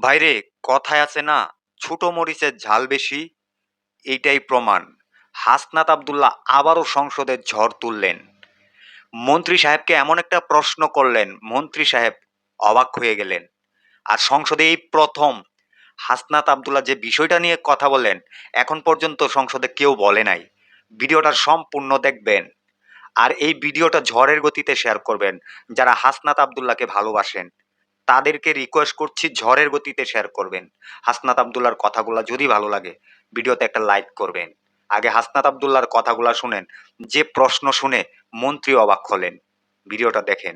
ভাইরে, কথায় আছে না, ছোট মরিচের ঝাল বেশি। এইটাই প্রমাণ। হাসনাত আব্দুল্লাহ আবারও সংসদে ঝড় তুললেন। মন্ত্রী সাহেবকে এমন একটা প্রশ্ন করলেন, মন্ত্রী সাহেব অবাক হয়ে গেলেন। আর সংসদে এই প্রথম হাসনাত আব্দুল্লাহ যে বিষয়টা নিয়ে কথা বললেন, এখন পর্যন্ত সংসদে কেউ বলে নাই। ভিডিওটা সম্পূর্ণ দেখবেন। আর এই ভিডিওটা ঝড়ের গতিতে শেয়ার করবেন। যারা হাসনাত আব্দুল্লাহকে ভালোবাসেন তাদেরকে রিকোয়েস্ট করছি ঝড়ের গতিতে শেয়ার করবেন। হাসনাত আব্দুল্লাহর কথাগুলো যদি ভালো লাগে ভিডিওতে একটা লাইক করবেন। আগে হাসনাত আব্দুল্লাহর কথাগুলো শুনেন, যে প্রশ্ন শুনে মন্ত্রী অবাক হলেন। ভিডিওটা দেখেন।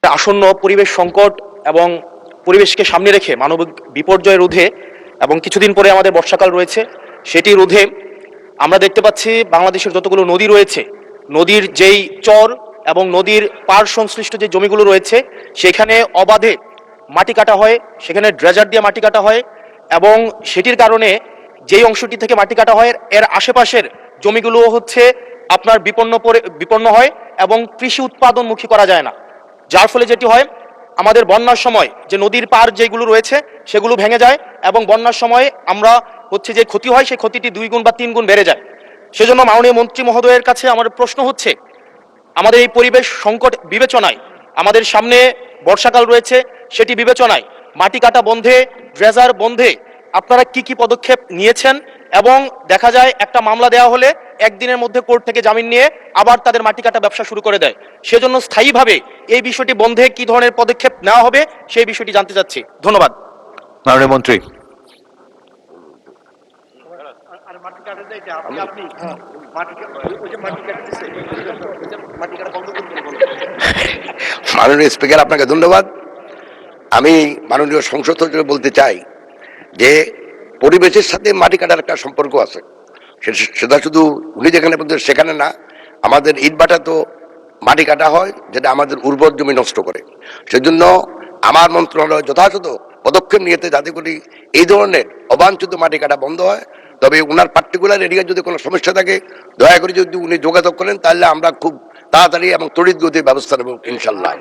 আসন্ন পরিবেশ সংকট এবং পরিবেশকে সামনে রেখে মানবিক বিপর্যয় রোধে এবং কিছুদিন পরে আমাদের বর্ষাকাল রয়েছে, সেটি রোধে আমরা দেখতে পাচ্ছি বাংলাদেশের যতগুলো নদী রয়েছে, নদীর যেই চর এবং নদীর পাড় সংশ্লিষ্ট যে জমিগুলো রয়েছে সেখানে অবাধে মাটি কাটা হয়, সেখানে ড্রেজার দিয়ে মাটি কাটা হয় এবং সেটির কারণে যেই অংশটি থেকে মাটি কাটা হয় এর আশেপাশের জমিগুলো হচ্ছে আপনার বিপন্ন হয় এবং কৃষি উৎপাদনমুখী করা যায় না। যার ফলে যেটি হয়, আমাদের বন্যার সময় যে নদীর পার যেগুলো রয়েছে সেগুলো ভেঙে যায় এবং বন্যার সময় আমরা হচ্ছে যে ক্ষতি হয় সেই ক্ষতিটি 2 গুণ বা 3 গুণ বেড়ে যায়। সেজন্য মাননীয় মন্ত্রী মহোদয়ের কাছে আমার প্রশ্ন হচ্ছে, আমাদের এই পরিবেশ সংকট বিবেচনায়, আমাদের সামনে বর্ষাকাল রয়েছে, সেটি বিবেচনায় মাটি কাটা বন্ধে, ড্রেজার বন্ধে আপনারা কি কি পদক্ষেপ নিয়েছেন? এবং দেখা যায় একটা মামলা দেওয়া হলে একদিনের মধ্যে কোর্ট থেকে জামিন নিয়ে আবার তাদের মাটি কাটা ব্যবসা শুরু করে দেয়। সেজন্য স্থায়ীভাবে এই বিষয়টি বন্ধে কি ধরনের পদক্ষেপ নেওয়া হবে সেই বিষয়টি জানতে চাচ্ছি। ধন্যবাদ। মাননীয় মন্ত্রী। মাননীয় স্পিকার, আপনাকে ধন্যবাদ। আমি মাননীয় সংসদ সচিবকে বলতে চাই যে পরিবেশের সাথে মাটি কাটার একটা সম্পর্ক আছে। সেটা শুধু উনি যেখানে বলতে সেখানে না, আমাদের ইটভাটা তো মাটি কাটা হয় যেটা আমাদের উর্বর জমি নষ্ট করে। সেজন্য আমার মন্ত্রণালয় যথাযথ পদক্ষেপ নিয়েছে যাতে করে এই ধরনের অবাঞ্ছিত মাটি কাটা বন্ধ হয়। তবে ওনার পার্টিকুলার এরিয়ায় যদি কোনো সমস্যা থাকে দয়া করে যদি উনি যোগাযোগ করেন তাহলে আমরা খুব তাড়াতাড়ি এবং তড়িৎ গতির ব্যবস্থা নেব ইনশাল্লাহ।